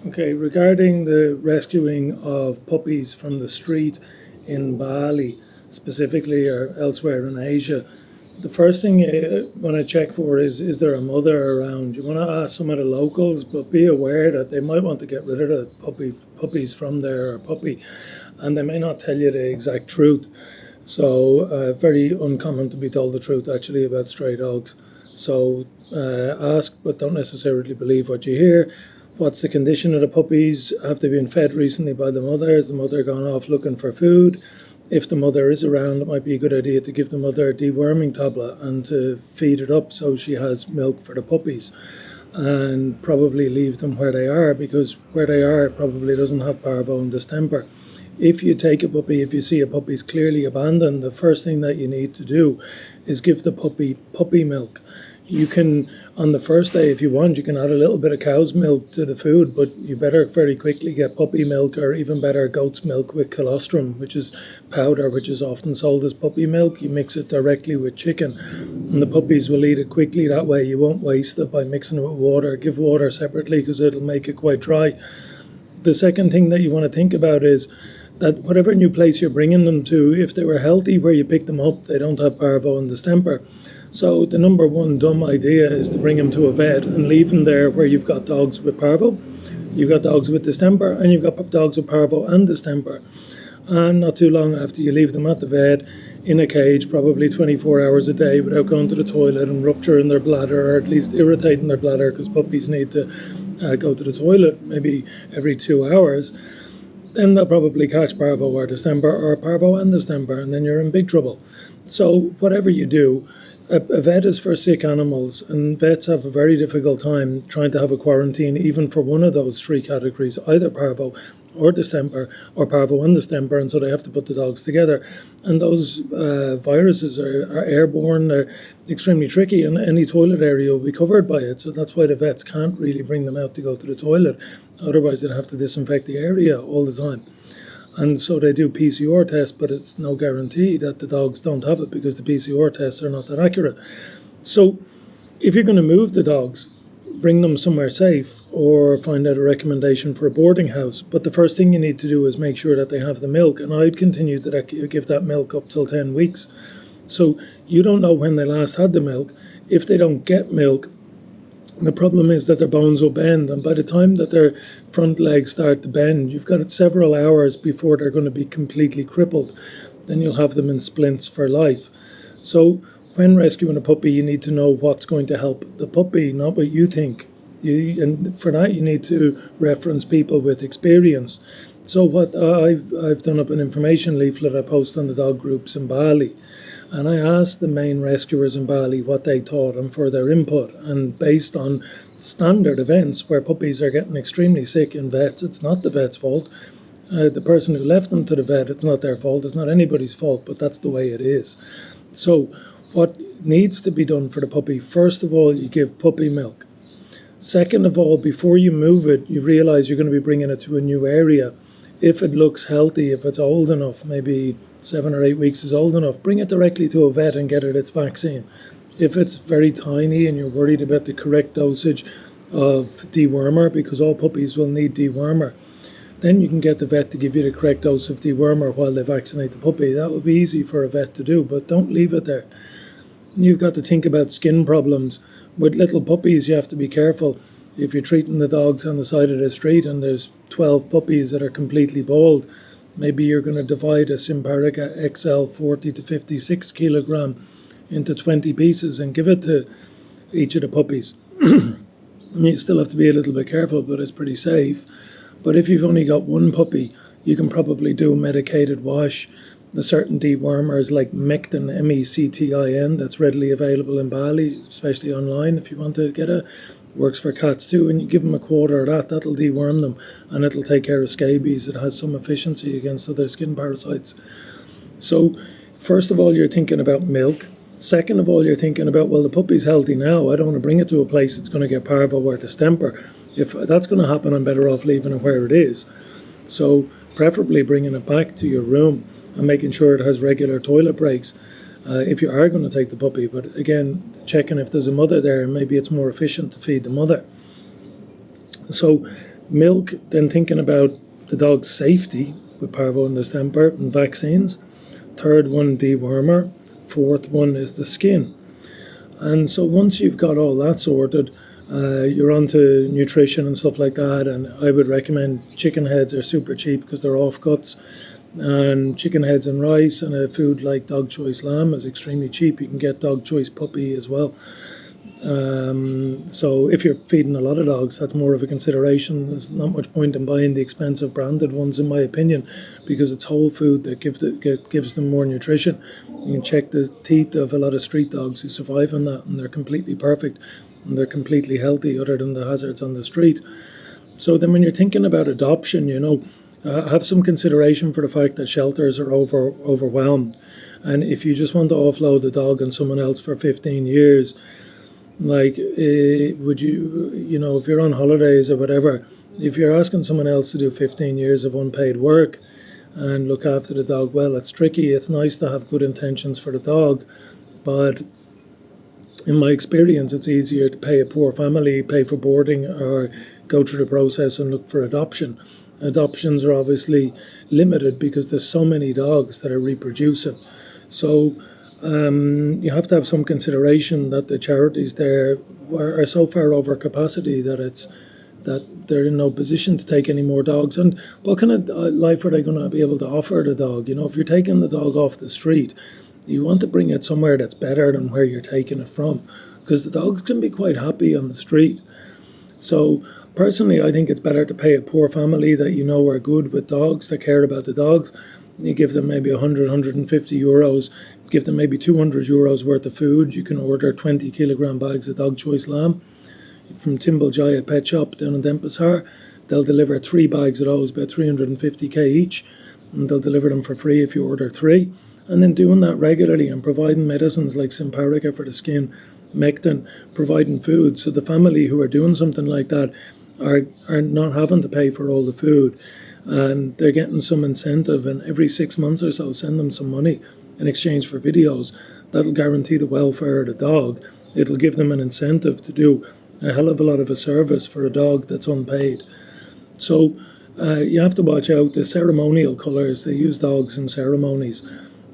Okay, regarding the rescuing of puppies from the street in Bali, specifically or elsewhere in Asia, the first thing you want to check for is there a mother around? You want to ask some of the locals, but be aware that they might want to get rid of the puppies from their puppy, and they may not tell you the exact truth. So, very uncommon to be told the truth actually about stray dogs. So, ask, but don't necessarily believe what you hear. What's the condition of the puppies? Have they been fed recently by the mother? Has the mother gone off looking for food? If the mother is around, it might be a good idea to give the mother a deworming tablet and to feed it up so she has milk for the puppies, and probably leave them where they are, because where they are probably doesn't have parvo and distemper. If you take a puppy, if you see a puppy's clearly abandoned, the first thing that you need to do is give the puppy milk. You can, on the first day, if you want, you can add a little bit of cow's milk to the food, but you better very quickly get puppy milk, or even better, goat's milk with colostrum, which is powder, which is often sold as puppy milk. You mix it directly with chicken, and the puppies will eat it quickly. That way you won't waste it by mixing it with water. Give water separately because it'll make it quite dry. The second thing that you want to think about is that whatever new place you're bringing them to, if they were healthy where you pick them up, they don't have parvo and distemper. So the number one dumb idea is to bring them to a vet and leave them there where you've got dogs with parvo, you've got dogs with distemper, and you've got dogs with parvo and distemper. And not too long after you leave them at the vet, in a cage, probably 24 hours a day, without going to the toilet and rupturing their bladder, or at least irritating their bladder, because puppies need to go to the toilet maybe every 2 hours, then they'll probably catch parvo or distemper, or parvo and distemper, and then you're in big trouble. So whatever you do, a vet is for sick animals, and vets have a very difficult time trying to have a quarantine even for one of those three categories, either parvo or distemper, or parvo and distemper, and so they have to put the dogs together. And those viruses are airborne, they're extremely tricky, and any toilet area will be covered by it. So that's why the vets can't really bring them out to go to the toilet. Otherwise, they'd have to disinfect the area all the time. And so they do PCR tests, but it's no guarantee that the dogs don't have it, because the PCR tests are not that accurate. So if you're going to move the dogs, bring them somewhere safe, or find out a recommendation for a boarding house. But the first thing you need to do is make sure that they have the milk. And I'd continue to give that milk up till 10 weeks. So you don't know when they last had the milk. If they don't get milk, the problem is that their bones will bend, and by the time that their front legs start to bend, you've got it several hours before they're going to be completely crippled. Then you'll have them in splints for life. So when rescuing a puppy, you need to know what's going to help the puppy, not what you think. And for that, you need to reference people with experience. So what I've done up an information leaflet I post on the dog groups in Bali. And I asked the main rescuers in Bali what they thought and for their input. And based on standard events where puppies are getting extremely sick in vets, it's not the vet's fault. The person who left them to the vet, it's not their fault. It's not anybody's fault, but that's the way it is. So what needs to be done for the puppy, first of all, you give puppy milk. Second of all, before you move it, you realize you're going to be bringing it to a new area. If it looks healthy, if it's old enough, maybe 7 or 8 weeks is old enough, bring it directly to a vet and get it its vaccine. If it's very tiny and you're worried about the correct dosage of dewormer, because all puppies will need dewormer, then you can get the vet to give you the correct dose of dewormer while they vaccinate the puppy. That would be easy for a vet to do, but don't leave it there. You've got to think about skin problems. With little puppies, you have to be careful. If you're treating the dogs on the side of the street and there's 12 puppies that are completely bald, maybe you're going to divide a Simparica XL 40 to 56 kilogram into 20 pieces and give it to each of the puppies. You still have to be a little bit careful, but it's pretty safe. But if you've only got one puppy, you can probably do a medicated wash. The certain dewormers like Mectin, Mectin, that's readily available in Bali, especially online if you want to get it. Works for cats too, and you give them a quarter of that, that'll deworm them, and it'll take care of scabies. It has some efficiency against other skin parasites. So first of all, you're thinking about milk. Second of all, you're thinking about, well, the puppy's healthy now, I don't want to bring it to a place it's going to get parvo or distemper. If that's going to happen, I'm better off leaving it where it is. So preferably bringing it back to your room and making sure it has regular toilet breaks. If you are going to take the puppy, but again, checking if there's a mother there, maybe it's more efficient to feed the mother. So Milk, then thinking about the dog's safety with parvo and distemper and vaccines. Third one, dewormer. Fourth one is the skin. And so once you've got all that sorted, you're onto nutrition and stuff like that. And I would recommend chicken heads are super cheap because they're off cuts. And chicken heads and rice and a food like dog choice lamb is extremely cheap. You can get dog choice puppy as well. So if you're feeding a lot of dogs, that's more of a consideration. There's not much point in buying the expensive branded ones, in my opinion, because it's whole food that gives them more nutrition. You can check the teeth of a lot of street dogs who survive on that, and they're completely perfect and they're completely healthy, other than the hazards on the street. So then, when you're thinking about adoption, have some consideration for the fact that shelters are overwhelmed, and if you just want to offload the dog on someone else for 15 years, like, would you, if you're on holidays or whatever, if you're asking someone else to do 15 years of unpaid work and look after the dog, well, it's tricky. It's nice to have good intentions for the dog, but in my experience, it's easier to pay a poor family, pay for boarding, or go through the process and look for adoption. Adoptions are obviously limited because there's so many dogs that are reproducing. So you have to have some consideration that the charities there are so far over capacity that they're in no position to take any more dogs. And what kind of life are they going to be able to offer the dog? If you're taking the dog off the street, you want to bring it somewhere that's better than where you're taking it from, because the dogs can be quite happy on the street. So personally, I think it's better to pay a poor family that are good with dogs, that care about the dogs. You give them maybe 100, 150 euros, give them maybe 200 euros worth of food. You can order 20 kilogram bags of dog choice lamb from Timble Jaya Pet Shop down in Denpasar. They'll deliver 3 bags of those, about 350k each, and they'll deliver them for free if you order 3. And then doing that regularly and providing medicines like Simparica for the skin, Mectin, providing food. So the family who are doing something like that are not having to pay for all the food, and they're getting some incentive, and every 6 months or so send them some money in exchange for videos. That'll guarantee the welfare of the dog. It'll give them an incentive to do a hell of a lot of a service for a dog that's unpaid. So you have to watch out the ceremonial colours. They use dogs in ceremonies,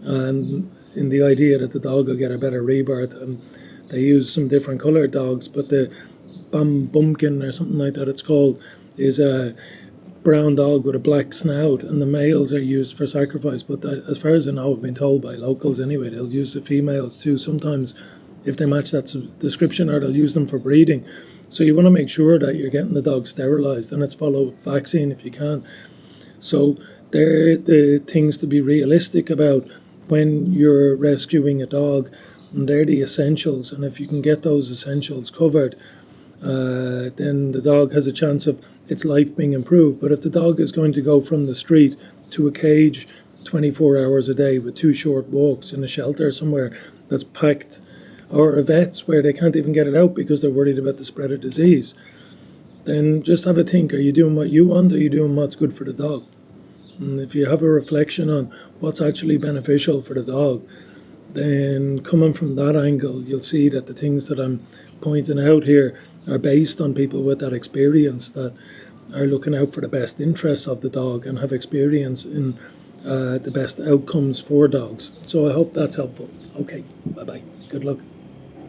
and in the idea that the dog will get a better rebirth, and they use some different coloured dogs. But the bumpkin or something like that it's called is a brown dog with a black snout, and the males are used for sacrifice. But as far as I know, I've been told by locals anyway, they'll use the females too sometimes if they match that description, or they'll use them for breeding. So you want to make sure that you're getting the dog sterilised, and it's follow vaccine if you can. So they're the things to be realistic about when you're rescuing a dog, and they're the essentials. And if you can get those essentials covered, then the dog has a chance of its life being improved. But if the dog is going to go from the street to a cage 24 hours a day with 2 short walks in a shelter somewhere that's packed, or a vet's where they can't even get it out because they're worried about the spread of disease, then just have a think. Are you doing what you want, or are you doing what's good for the dog? And if you have a reflection on what's actually beneficial for the dog, then coming from that angle, you'll see that the things that I'm pointing out here are based on people with that experience, that are looking out for the best interests of the dog and have experience in the best outcomes for dogs. So I hope that's helpful. Okay, bye-bye. Good luck.